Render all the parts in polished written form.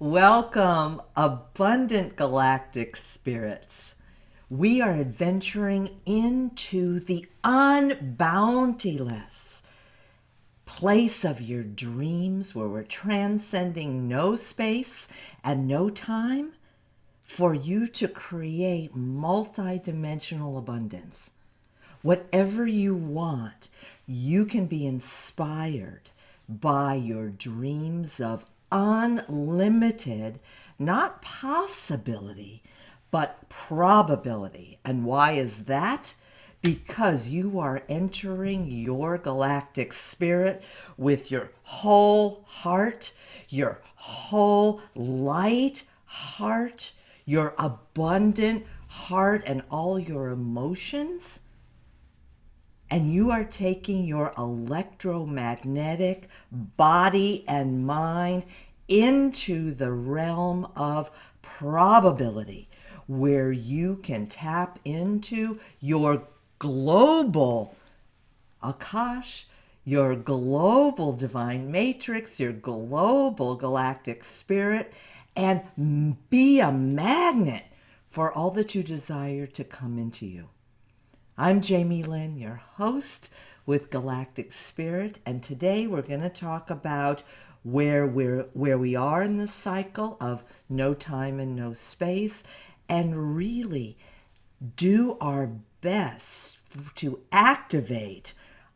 Welcome, abundant galactic spirits. We are adventuring into the unboundiless place of your dreams where we're transcending no space and no time for you to create multidimensional abundance. Whatever you want, you can be inspired by your dreams of unlimited, not possibility, but probability. And why is that? Because you are entering your galactic spirit with your whole heart, your whole light heart, your abundant heart, and all your emotions. And you are taking your electromagnetic body and mind into the realm of probability, where you can tap into your global Akash, your global divine matrix, your global galactic spirit, and be a magnet for all that you desire to come into you. I'm Jamie Lynn, your host with Galactic Spirit, and today we're going to talk about where we are in the cycle of no time and no space, and really do our best to activate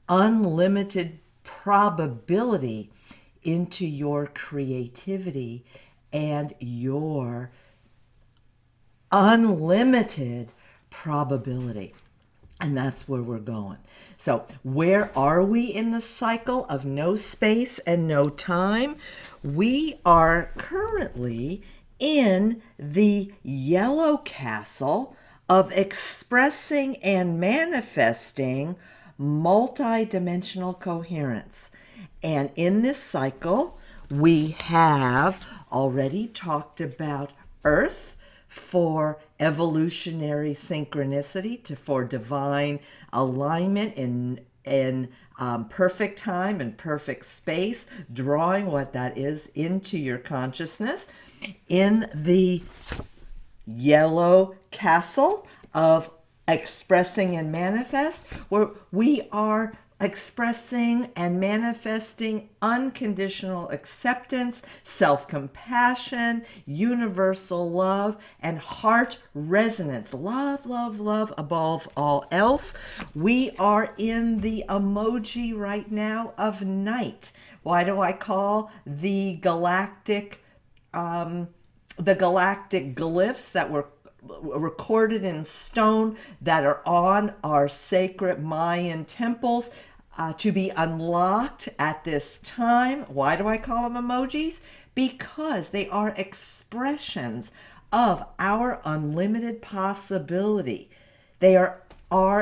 unlimited probability into your creativity and your unlimited probability. And that's where we're going. So where are we in the cycle of no space and no time? We are currently in the yellow castle of expressing and manifesting multidimensional coherence. And in this cycle, we have already talked about Earth, for evolutionary synchronicity, for divine alignment in perfect time and perfect space, drawing what that is into your consciousness. In the yellow castle of expressing and manifest, where we are expressing and manifesting unconditional acceptance, self-compassion, universal love, and heart resonance. Love, love, love above all else. We are in the emoji right now of night. Why do I call the galactic glyphs that were recorded in stone that are on our sacred Mayan temples to be unlocked at this time? Why do I call them emojis? Because they are expressions of our unlimited possibility. They are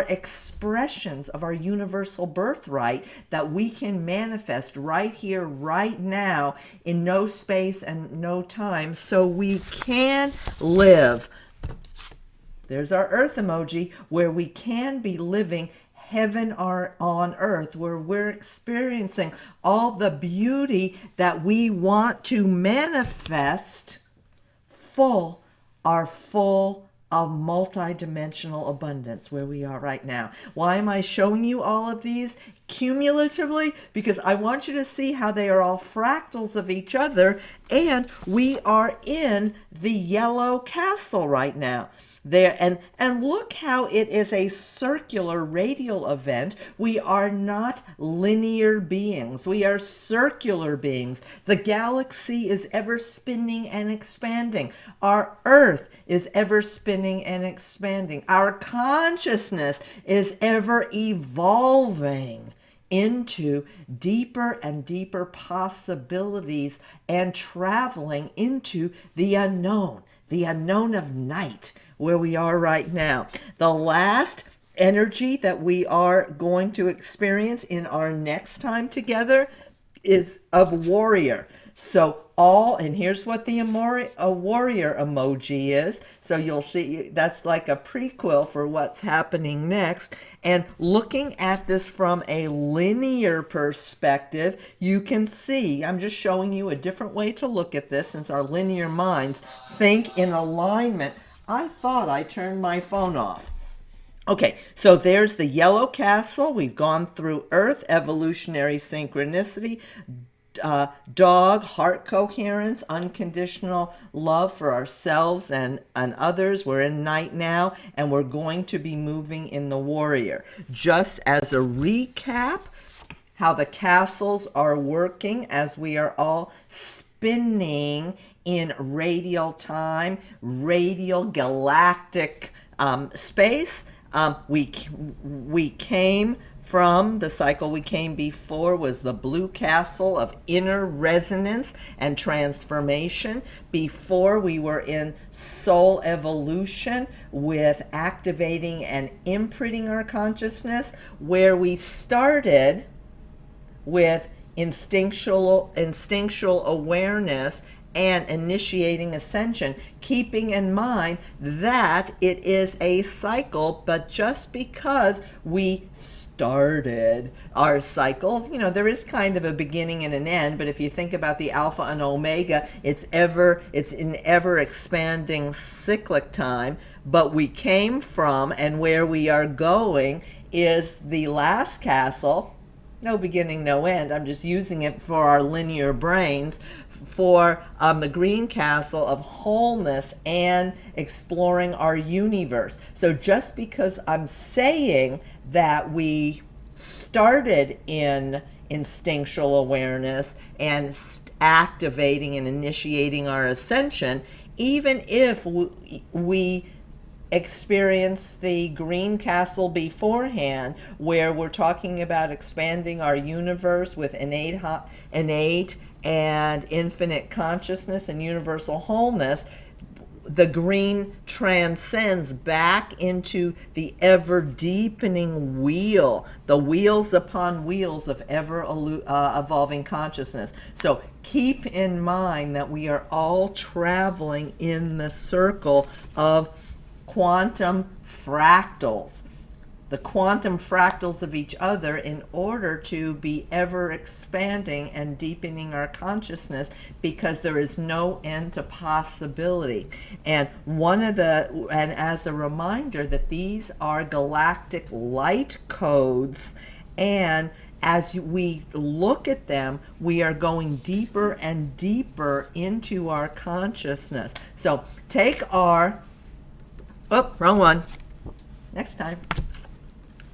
expressions of our universal birthright that we can manifest right here, right now, in no space and no time, so we can live. There's our earth emoji, where we can be living heaven on earth, where we're experiencing all the beauty that we want to manifest our full of multidimensional abundance, where we are right now. Why am I showing you all of these cumulatively? Because I want you to see how they are all fractals of each other, and we are in the yellow castle right now. There and look how it is a circular radial event. We are not linear beings. We are circular beings. The galaxy is ever spinning and expanding. Our earth is ever spinning and expanding. Our consciousness is ever evolving into deeper and deeper possibilities and traveling into the unknown of night, where we are right now. The last energy that we are going to experience in our next time together is of warrior. So and here's what the a warrior emoji is. So you'll see that's like a prequel for what's happening next. And looking at this from a linear perspective, you can see, I'm just showing you a different way to look at this since our linear minds think in alignment. I thought I turned my phone off. Okay, so there's the yellow castle. We've gone through Earth, evolutionary synchronicity, dog, heart coherence, unconditional love for ourselves and others. We're in night now, and we're going to be moving in the warrior. Just as a recap, how the castles are working as we are all spinning in radial time, radial galactic space. We came from the cycle we came before was the blue castle of inner resonance and transformation. Before we were in soul evolution with activating and imprinting our consciousness, where we started with instinctual awareness and initiating ascension, keeping in mind that it is a cycle, but just because we started our cycle, there is kind of a beginning and an end, but if you think about the alpha and omega, it's in ever expanding cyclic time. But we came from, and where we are going is the last castle. No beginning, no end. I'm just using it for our linear brains, for the green castle of wholeness and exploring our universe. So just because I'm saying that we started in instinctual awareness and activating and initiating our ascension, even if we experience the green castle beforehand, where we're talking about expanding our universe with innate and infinite consciousness and universal wholeness, the green transcends back into the ever deepening wheel, the wheels upon wheels of ever evolving consciousness. So keep in mind that we are all traveling in the circle of quantum fractals, the quantum fractals of each other, in order to be ever expanding and deepening our consciousness, because there is no end to possibility. And as a reminder that these are galactic light codes, and as we look at them, we are going deeper and deeper into our consciousness. So take our wrong one. Next time.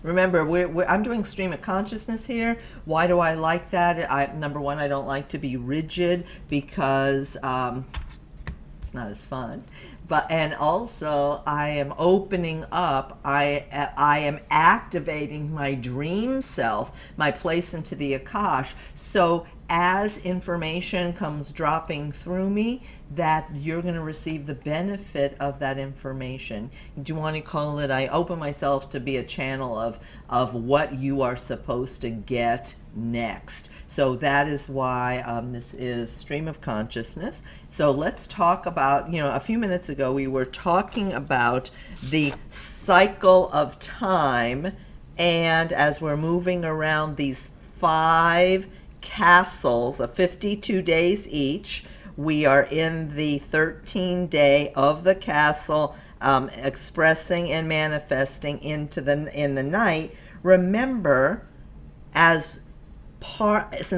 Remember, I'm doing stream of consciousness here. Why do I like that? Number one, I don't like to be rigid because it's not as fun. And also I am opening up. I am activating my dream self, my place into the Akash. So as information comes dropping through me, that you're going to receive the benefit of that information. Do you want to call it, I open myself to be a channel of what you are supposed to get next. So that is why this is Stream of Consciousness. So let's talk about, a few minutes ago we were talking about the cycle of time, and as we're moving around these 5 castles of 52 days each, we are in the 13th day of the castle, expressing and manifesting in the night. Remember, since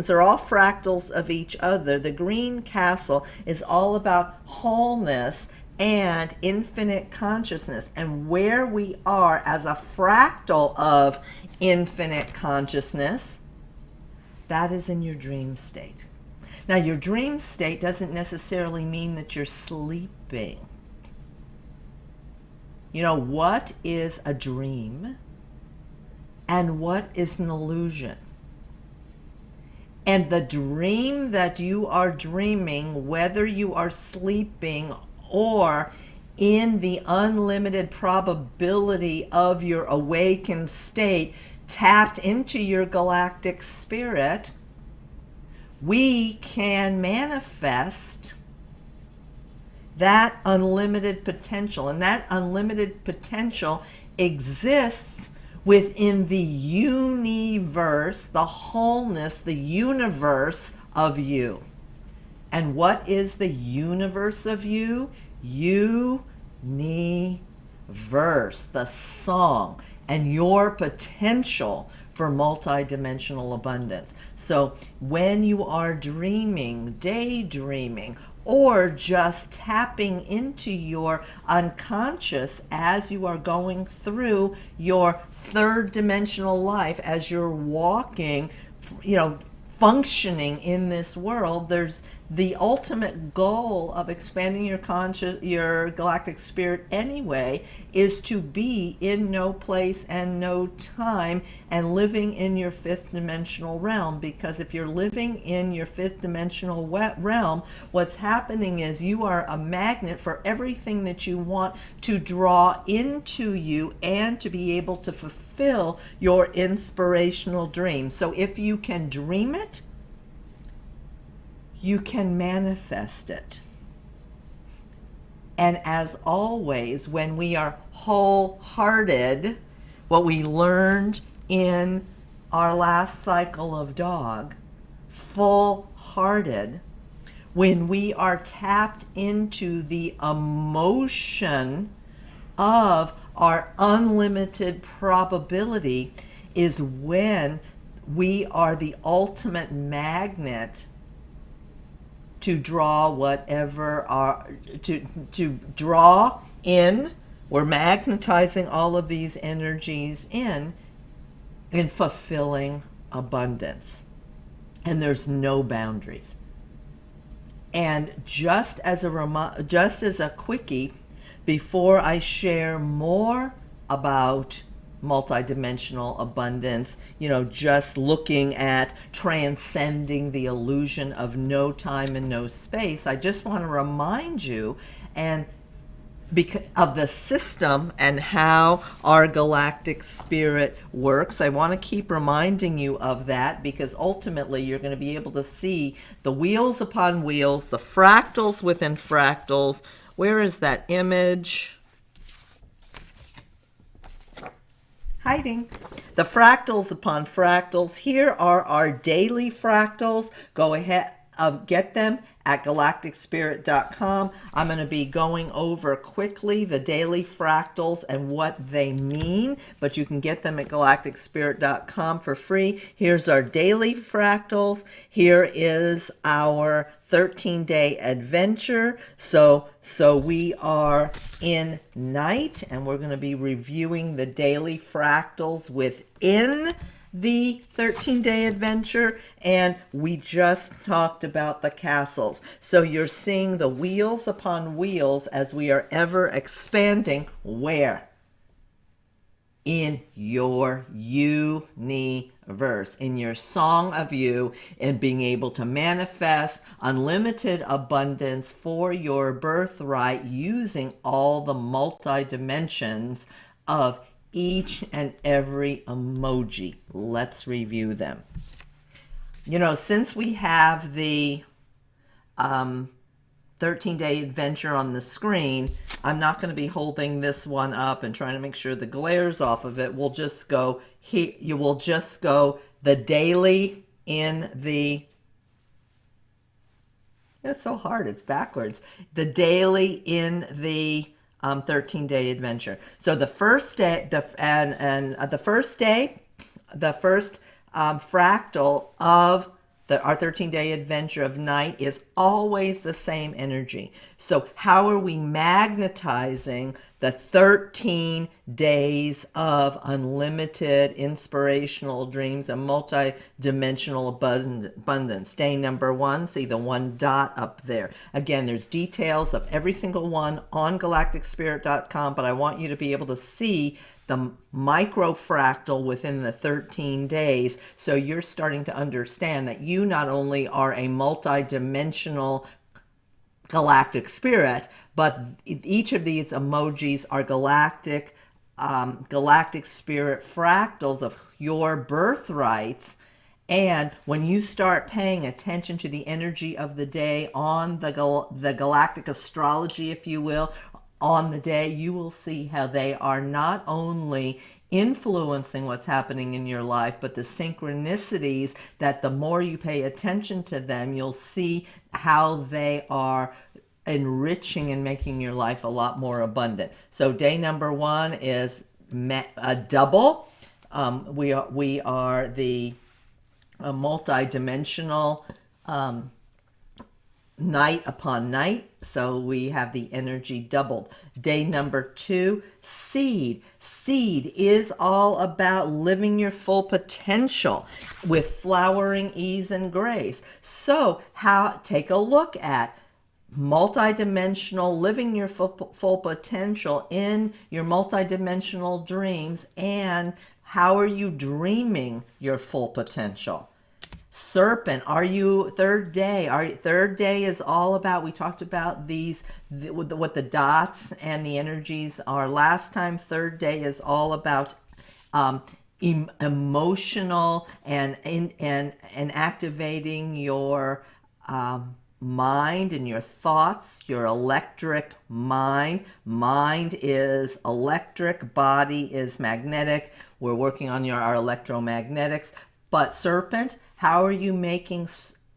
they're all fractals of each other, the green castle is all about wholeness and infinite consciousness, and where we are as a fractal of infinite consciousness, that is in your dream state. Now, your dream state doesn't necessarily mean that you're sleeping. What is a dream and what is an illusion? And the dream that you are dreaming, whether you are sleeping or in the unlimited probability of your awakened state, tapped into your galactic spirit, we can manifest that unlimited potential. And that unlimited potential exists within the universe, the wholeness, the universe of you. And what is the universe of you? Universe, the song, and your potential for multidimensional abundance. So when you are dreaming, daydreaming, or just tapping into your unconscious as you are going through your third dimensional life, as you're walking, functioning in this world, there's the ultimate goal of expanding your conscious, your galactic spirit anyway, is to be in no place and no time and living in your fifth dimensional realm. Because if you're living in your fifth dimensional realm, what's happening is you are a magnet for everything that you want to draw into you and to be able to fulfill your inspirational dream. So if you can dream it, you can manifest it. And as always, when we are wholehearted, what we learned in our last cycle of dog, full-hearted, when we are tapped into the emotion of our unlimited probability, is when we are the ultimate magnet to draw whatever to draw in. We're magnetizing all of these energies in fulfilling abundance, and there's no boundaries. And just as a quickie, before I share more about multidimensional abundance, just looking at transcending the illusion of no time and no space, I just want to remind you and because of the system and how our galactic spirit works. I want to keep reminding you of that, because ultimately you're going to be able to see the wheels upon wheels, the fractals within fractals. Where is that image? Hiding. The fractals upon fractals. Here are our daily fractals. Go ahead, get them at galacticspirit.com. I'm going to be going over quickly the daily fractals and what they mean, but you can get them at galacticspirit.com for free. Here's our daily fractals. Here is our 13-day adventure. So we are in night, and we're going to be reviewing the daily fractals within the 13-day adventure, and we just talked about the castles. So you're seeing the wheels upon wheels as we are ever expanding. Where? In your universe, in your song of you, and being able to manifest unlimited abundance for your birthright using all the multi-dimensions of each and every emoji. Let's review them. Since we have the 13-day adventure on the screen, I'm not going to be holding this one up and trying to make sure the glare's off of it. We'll just go here. You will just go the daily in the, it's so hard, it's backwards. The daily in the 13-day adventure. So the first day, the first fractal of our 13-day adventure of night is always the same energy. So how are we magnetizing the 13 days of unlimited inspirational dreams and multi-dimensional abundance? Day number 1, see the 1 dot up there. Again, there's details of every single one on galacticspirit.com, but I want you to be able to see the micro fractal within the 13 days, so you're starting to understand that you not only are a multi-dimensional galactic spirit, but each of these emojis are galactic spirit fractals of your birthrights, And when you start paying attention to the energy of the day on the galactic astrology, if you will, on the day, you will see how they are not only influencing what's happening in your life, but the synchronicities that the more you pay attention to them, you'll see how they are enriching and making your life a lot more abundant. So day number 1 is a double. We are the multi-dimensional night upon night, so we have the energy doubled. Day number 2, seed. Seed is all about living your full potential with flowering ease and grace. So take a look at multidimensional, living your full potential in your multidimensional dreams, and how are you dreaming your full potential? Serpent, are you third day? Third day is all about, we talked about what the dots and the energies are last time. Third day is all about emotional and activating your mind and your thoughts, your electric mind. Mind is electric, body is magnetic. We're working on our electromagnetics. But Serpent, how are you making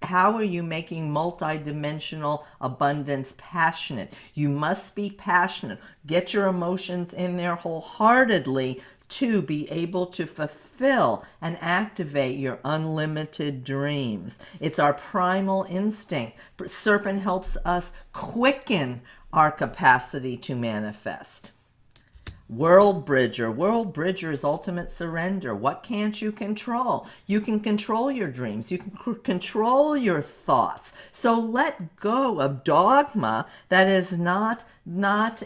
multidimensional abundance passionate? You must be passionate. Get your emotions in there wholeheartedly to be able to fulfill and activate your unlimited dreams. It's our primal instinct. Serpent helps us quicken our capacity to manifest. World Bridger. World Bridger is ultimate surrender. What can't you control? You can control your dreams. You can control your thoughts. So let go of dogma that is not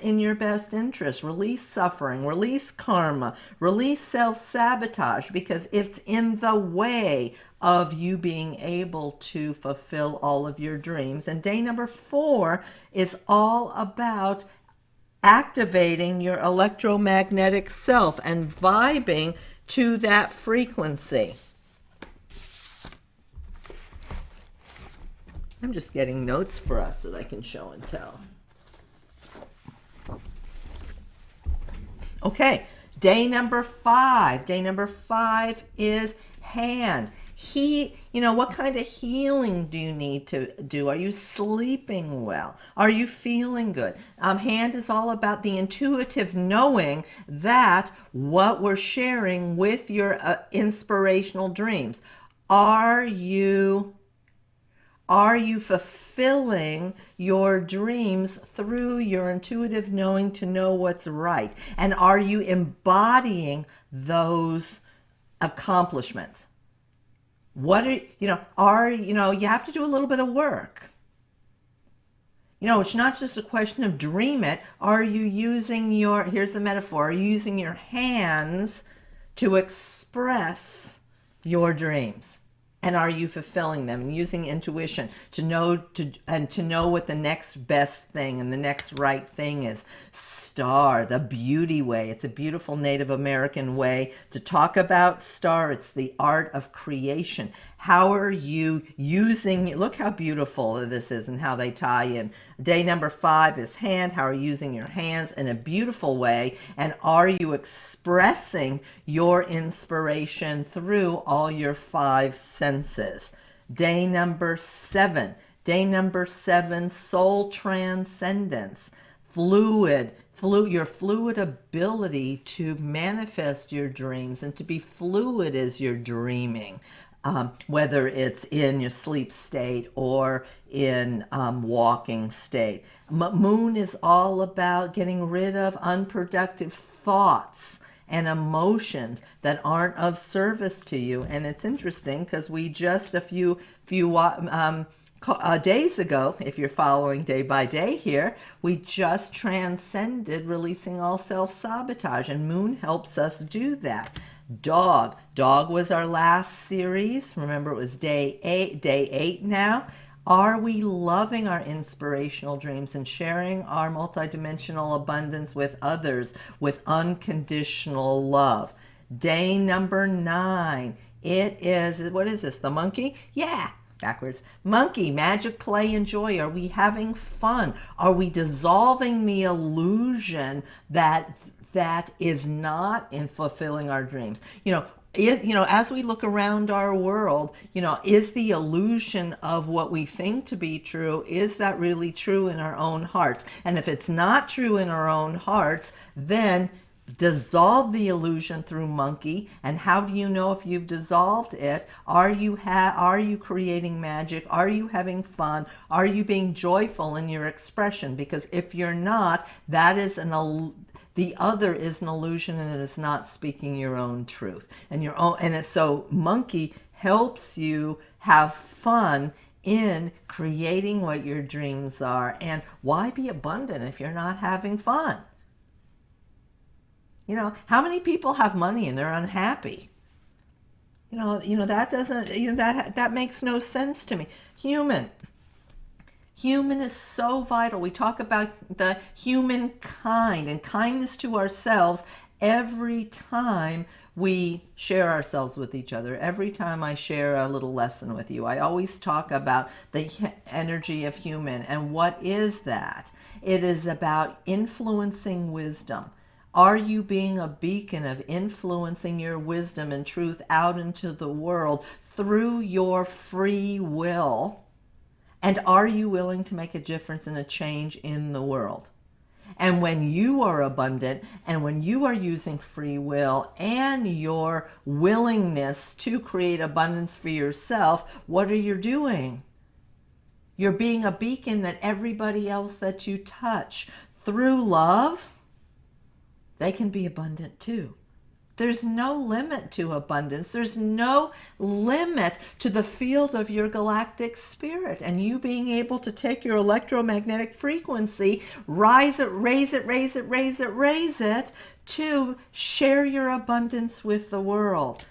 in your best interest. Release suffering, release karma, release self-sabotage, because it's in the way of you being able to fulfill all of your dreams. And day number 4 is all about activating your electromagnetic self and vibing to that frequency. I'm just getting notes for us that I can show and tell. Okay, day number 5. Day number 5 is hand. What kind of healing do you need to do? Are you sleeping well? Are you feeling good? Hand is all about the intuitive knowing that what we're sharing with your inspirational dreams. Are you fulfilling your dreams through your intuitive knowing to know what's right? And are you embodying those accomplishments? You have to do a little bit of work. It's not just a question of dream it. Are you using here's the metaphor, are you using your hands to express your dreams? And are you fulfilling them and using intuition to know what the next best thing and the next right thing is? Star, the beauty way. It's a beautiful Native American way to talk about star. It's the art of creation. How are you using, look how beautiful this is and how they tie in. Day number 5 is hand. How are you using your hands in a beautiful way? And are you expressing your inspiration through all your 5 senses? Day number 7. Day number 7, soul transcendence. Your fluid ability to manifest your dreams and to be fluid as you're dreaming. Whether it's in your sleep state or in walking state. Moon is all about getting rid of unproductive thoughts and emotions that aren't of service to you. And it's interesting because we just a few days ago, if you're following day by day here, we just transcended releasing all self-sabotage, and Moon helps us do that. Dog was our last series. Remember, it was day 8 now. Are we loving our inspirational dreams and sharing our multidimensional abundance with others with unconditional love? Day number 9 It is, what is this, the monkey? Yeah, backwards. Monkey, magic, play, and joy. Are we having fun? Are we dissolving the illusion that is not in fulfilling our dreams? As we look around our world, is the illusion of what we think to be true, is that really true in our own hearts? And if it's not true in our own hearts, then dissolve the illusion through monkey. And how do you know if you've dissolved it? Are you creating magic? Are you having fun? Are you being joyful in your expression? Because if you're not, that is the other is an illusion, and it is not speaking your own truth. So monkey helps you have fun in creating what your dreams are. And why be abundant if you're not having fun? How many people have money and they're unhappy? That makes no sense to me. Human is so vital. We talk about the humankind and kindness to ourselves every time we share ourselves with each other. Every time I share a little lesson with you, I always talk about the energy of human. And what is that? It is about influencing wisdom. Are you being a beacon of influencing your wisdom and truth out into the world through your free will? And are you willing to make a difference and a change in the world? And when you are abundant, and when you are using free will and your willingness to create abundance for yourself, what are you doing? You're being a beacon that everybody else that you touch through love, they can be abundant too. There's no limit to abundance. There's no limit to the field of your galactic spirit, and you being able to take your electromagnetic frequency, raise it to share your abundance with the world.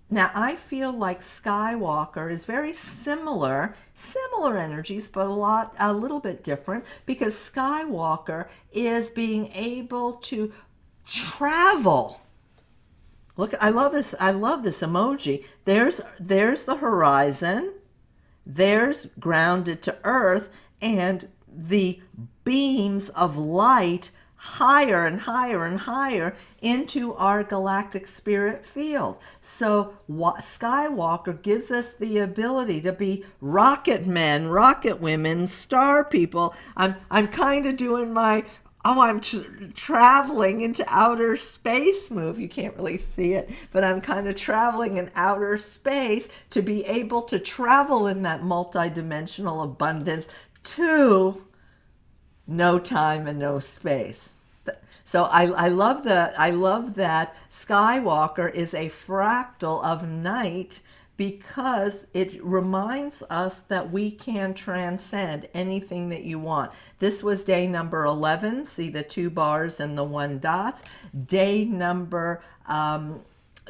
Now, I feel like Skywalker is very similar energies, but a little bit different, because Skywalker is being able to travel. Look, I love this emoji. There's the horizon, there's grounded to earth, and the beams of light higher and higher and higher into our galactic spirit field. So Skywalker gives us the ability to be rocket men, rocket women, star people. I'm kind of doing my I'm traveling into outer space move. You can't really see it, but I'm kind of traveling in outer space to be able to travel in that multidimensional abundance to no time and no space. So I love that Skywalker is a fractal of night, because it reminds us that we can transcend anything that you want. This was day number 11. See the 2 bars and the 1 dot. Day number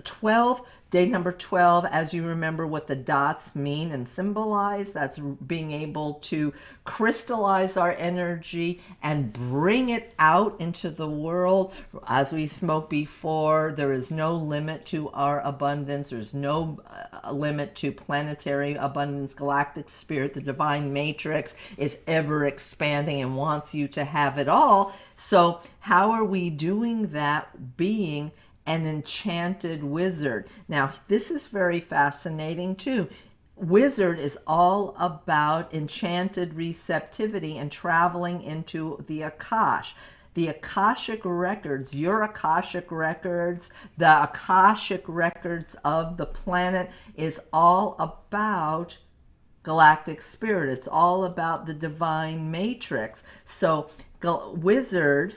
12. Day number 12, as you remember what the dots mean and symbolize, that's being able to crystallize our energy and bring it out into the world. As we spoke before, there is no limit to our abundance. There's no limit to planetary abundance. Galactic spirit, the divine matrix, is ever expanding and wants you to have it all. So how are we doing that? Being an enchanted wizard. Now, this is very fascinating too. Wizard is all about enchanted receptivity and traveling into the Akash. The Akashic records, your Akashic records, the Akashic records of the planet is all about galactic spirit. It's all about the divine matrix. So, wizard,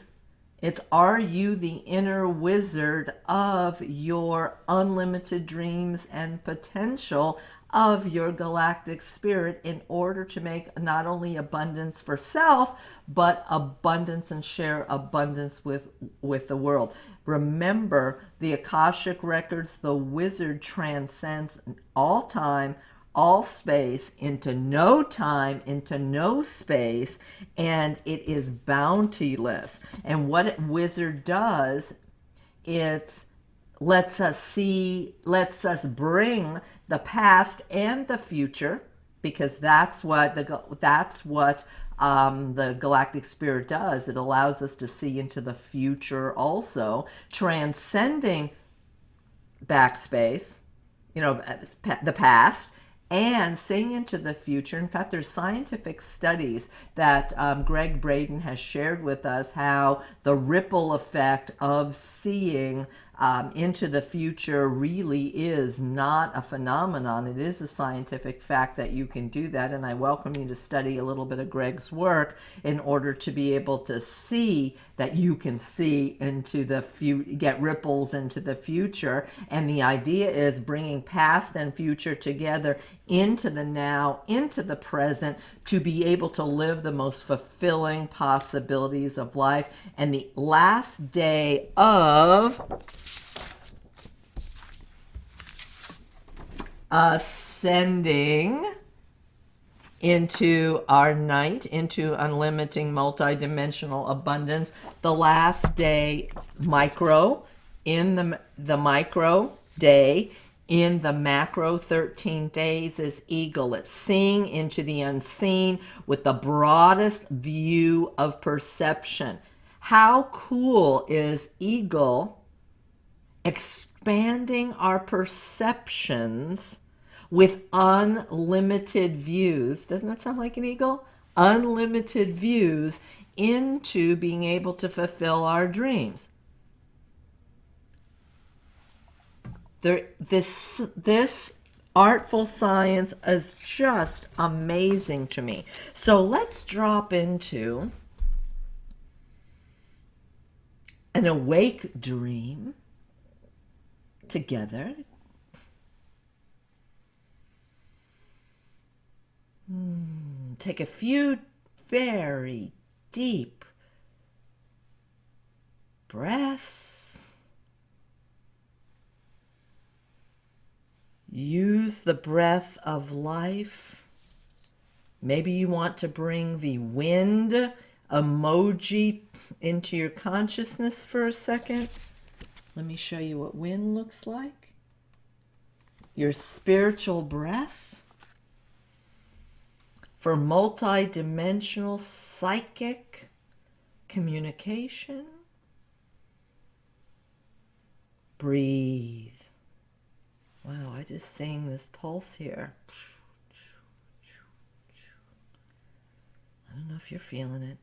it's, are you the inner wizard of your unlimited dreams and potential of your galactic spirit in order to make not only abundance for self, but abundance and share abundance with the world. Remember, the Akashic records, the wizard transcends all time, all space, into no time, into no space, and it is bountiless. And what a wizard does, it's lets us bring the past and the future, because that's what the galactic spirit does. It allows us to see into the future also, transcending backspace, the past, and seeing into the future. In fact, there's scientific studies that Greg Braden has shared with us, how the ripple effect of seeing into the future really is not a phenomenon. It is a scientific fact that you can do that, and I welcome you to study a little bit of Greg's work in order to be able to see that you can see into the future, get ripples into the future. And the idea is bringing past and future together into the now, into the present, to be able to live the most fulfilling possibilities of life. And the last day of ascending into our night, into unlimiting multidimensional abundance, the last day micro, in the micro day, in the macro 13 days is eagle. It's seeing into the unseen with the broadest view of perception. How cool is eagle expanding our perceptions with unlimited views? Doesn't that sound like an eagle? Unlimited views into being able to fulfill our dreams. This artful science is just amazing to me. So let's drop into an awake dream together. Take a few very deep breaths. Use the breath of life. Maybe you want to bring the wind emoji into your consciousness for a second. Let me show you what wind looks like. Your spiritual breath for multidimensional psychic communication. Breathe. Wow, I just sang this pulse here. I don't know if you're feeling it.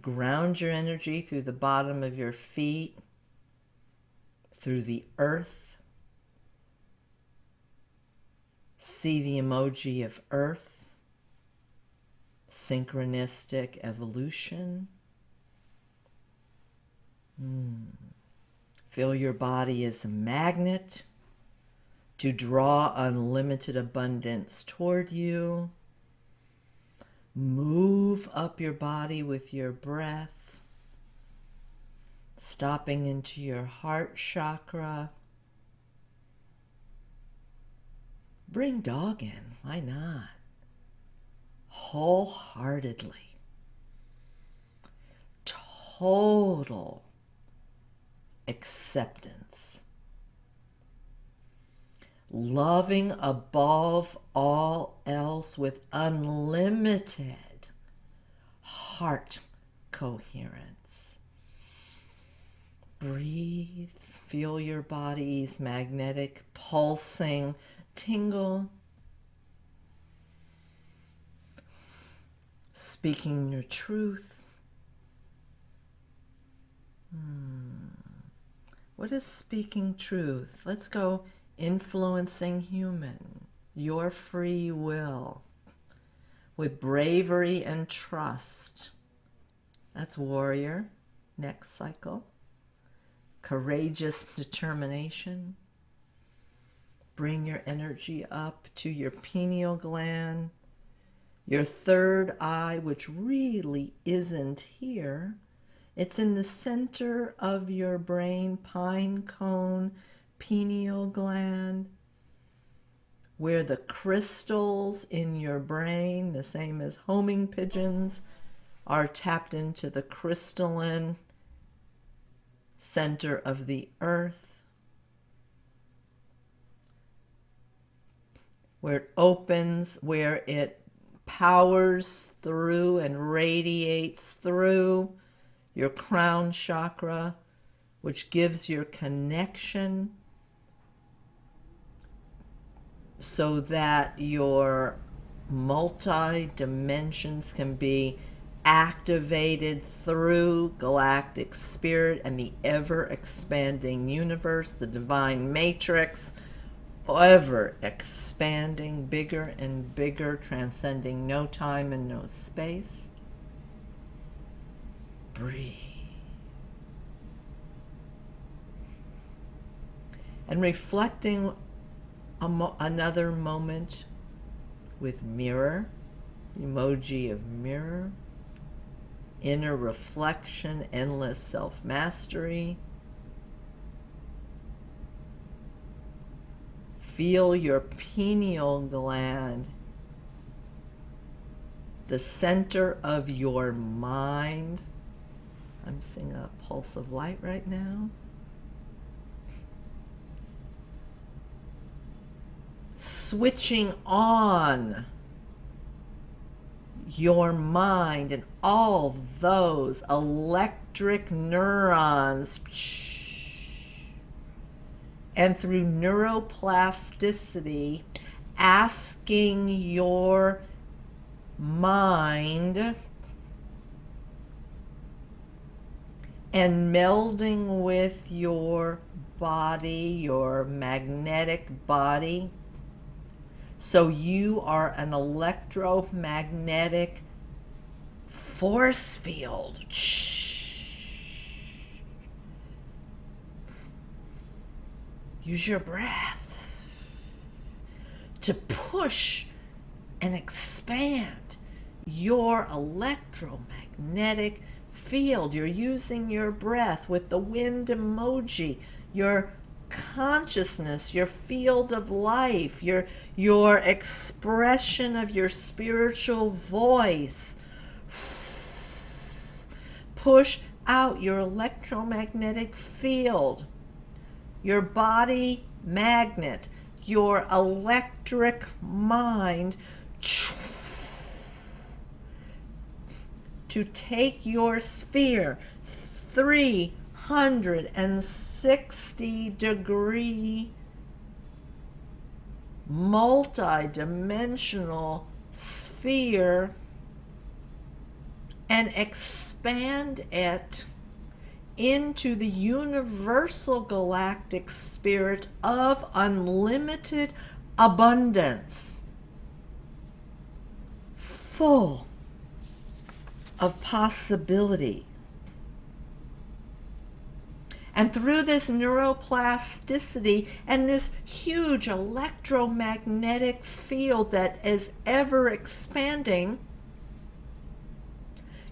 Ground your energy through the bottom of your feet, through the earth. See the emoji of earth, synchronistic evolution. Feel your body as a magnet to draw unlimited abundance toward you. Move up your body with your breath, stopping into your heart chakra. Bring dog in, why not? Wholeheartedly. Total acceptance. Loving above all else with unlimited heart coherence. Breathe. Feel your body's magnetic pulsing tingle. Speaking your truth. What is speaking truth? Let's go influencing human, your free will, with bravery and trust. That's warrior. Next cycle. Courageous determination. Bring your energy up to your pineal gland, your third eye, which really isn't here. It's in the center of your brain, pine cone, pineal gland, where the crystals in your brain, the same as homing pigeons, are tapped into the crystalline center of the earth, where it opens, where it powers through and radiates through your crown chakra, which gives your connection so that your multi-dimensions can be activated through galactic spirit and the ever-expanding universe, the divine matrix, ever expanding, bigger and bigger, transcending no time and no space. Breathe. And reflecting another moment with mirror, emoji of mirror, inner reflection, endless self-mastery. Feel your pineal gland, the center of your mind. I'm seeing a pulse of light right now. Switching on your mind and all those electric neurons, and through neuroplasticity, asking your mind and melding with your body, your magnetic body. So you are an electromagnetic force field. Use your breath to push and expand your electromagnetic field. You're using your breath with the wind emoji, your consciousness, your field of life, your expression of your spiritual voice. Push out your electromagnetic field, your body magnet, your electric mind, to take your sphere 360-degree multi-dimensional sphere and expand it into the universal galactic spirit of unlimited abundance, full of possibility. And through this neuroplasticity and this huge electromagnetic field that is ever expanding,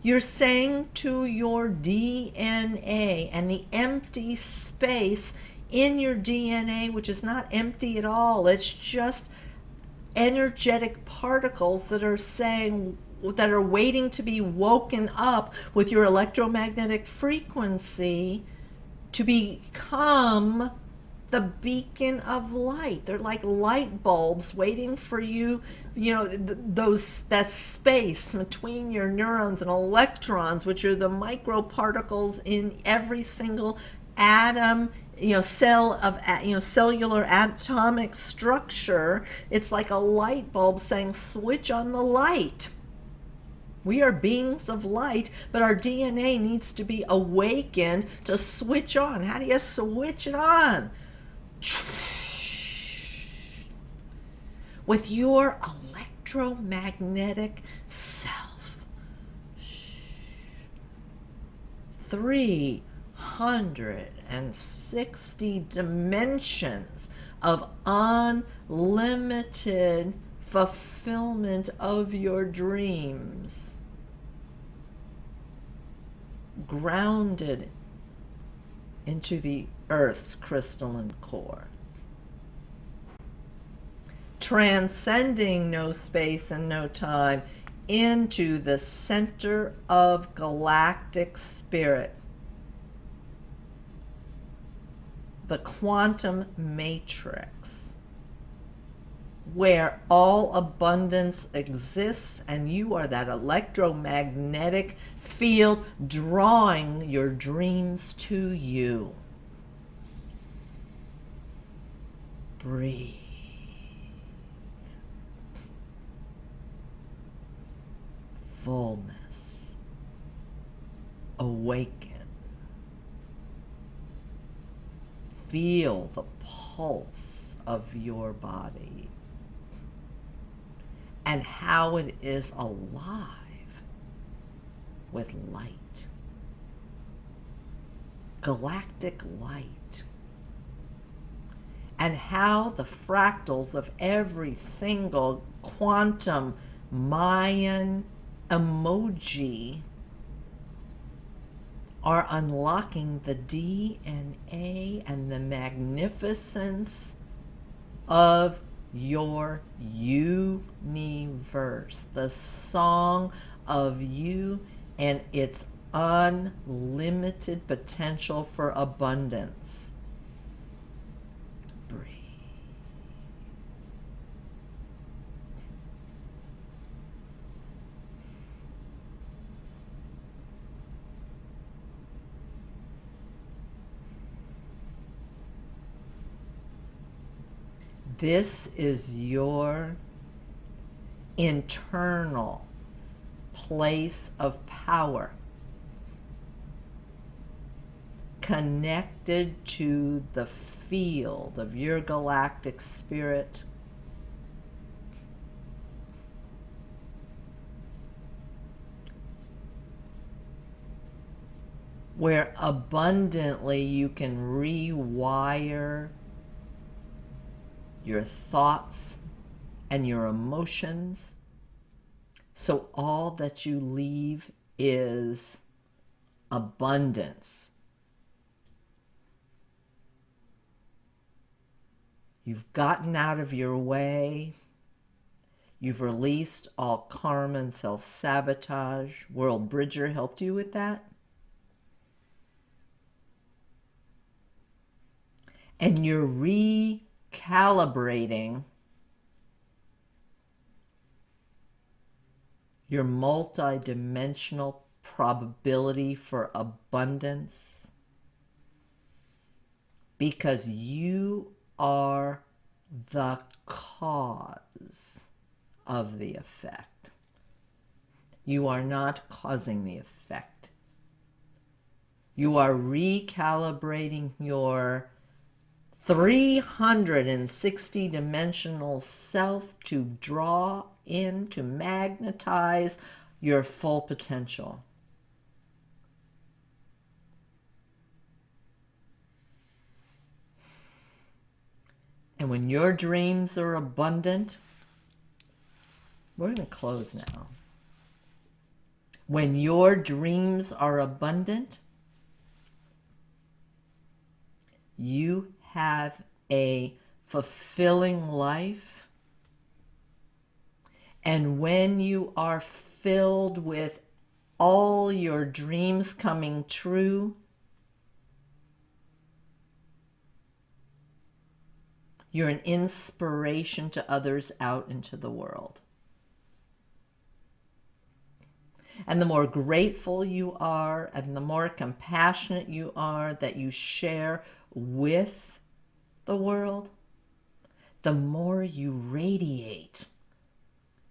you're saying to your DNA and the empty space in your DNA, which is not empty at all, it's just energetic particles that are saying, that are waiting to be woken up with your electromagnetic frequency to become the beacon of light. They're like light bulbs waiting for you, that space between your neurons and electrons, which are the microparticles in every single atom, cell of, cellular atomic structure. It's like a light bulb saying, switch on the light. We are beings of light, but our DNA needs to be awakened to switch on. How do you switch it on? With your electromagnetic self. 360 dimensions of unlimited fulfillment of your dreams. Grounded into the Earth's crystalline core. Transcending no space and no time into the center of galactic spirit. the quantum matrix, where all abundance exists, and you are that electromagnetic field drawing your dreams to you. Breathe. Fullness. Awaken. Feel the pulse of your body and how it is alive with light. Galactic light. And how the fractals of every single quantum Mayan emoji are unlocking the DNA and the magnificence of your universe, the song of you and its unlimited potential for abundance. Breathe. This is your internal place of power, connected to the field of your galactic spirit, where abundantly you can rewire your thoughts and your emotions, so all that you leave is abundance. You've gotten out of your way. You've released all karma and self-sabotage. World Bridger helped you with that. And you're recalibrating your multidimensional probability for abundance, because you are the cause of the effect. You are not causing the effect. You are recalibrating your 360 dimensional self to draw in, to magnetize your full potential. And when your dreams are abundant, we're going to close now. When your dreams are abundant, you have a fulfilling life. And when you are filled with all your dreams coming true, you're an inspiration to others out into the world. And the more grateful you are and the more compassionate you are that you share with the world, the more you radiate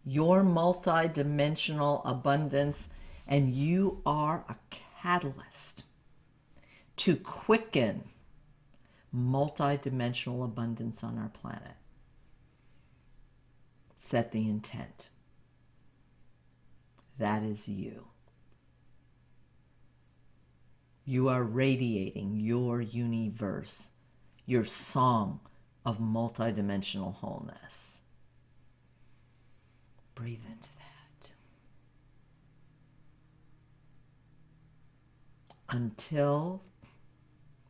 your multidimensional abundance, and you are a catalyst to quicken multidimensional abundance on our planet. Set the intent. That is you. You are radiating your universe, your song of multidimensional wholeness. Breathe into that. Until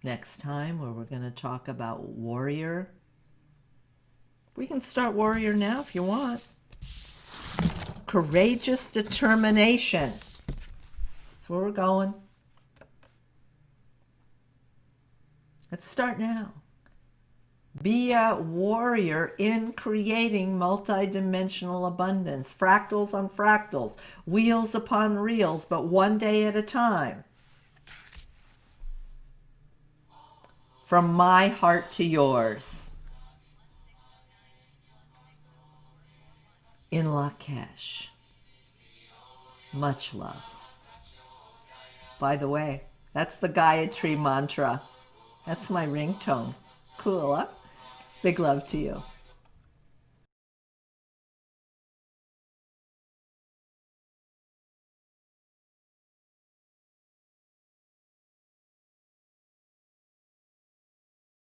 next time, where we're going to talk about warrior. We can start warrior now if you want. Courageous determination. That's where we're going. Let's start now. Be a warrior in creating multidimensional abundance. Fractals on fractals, wheels upon reels, but one day at a time. From my heart to yours. In Lakesh. Much love. By the way, that's the Gayatri Mantra. That's my ringtone. Cool, huh? Big love to you.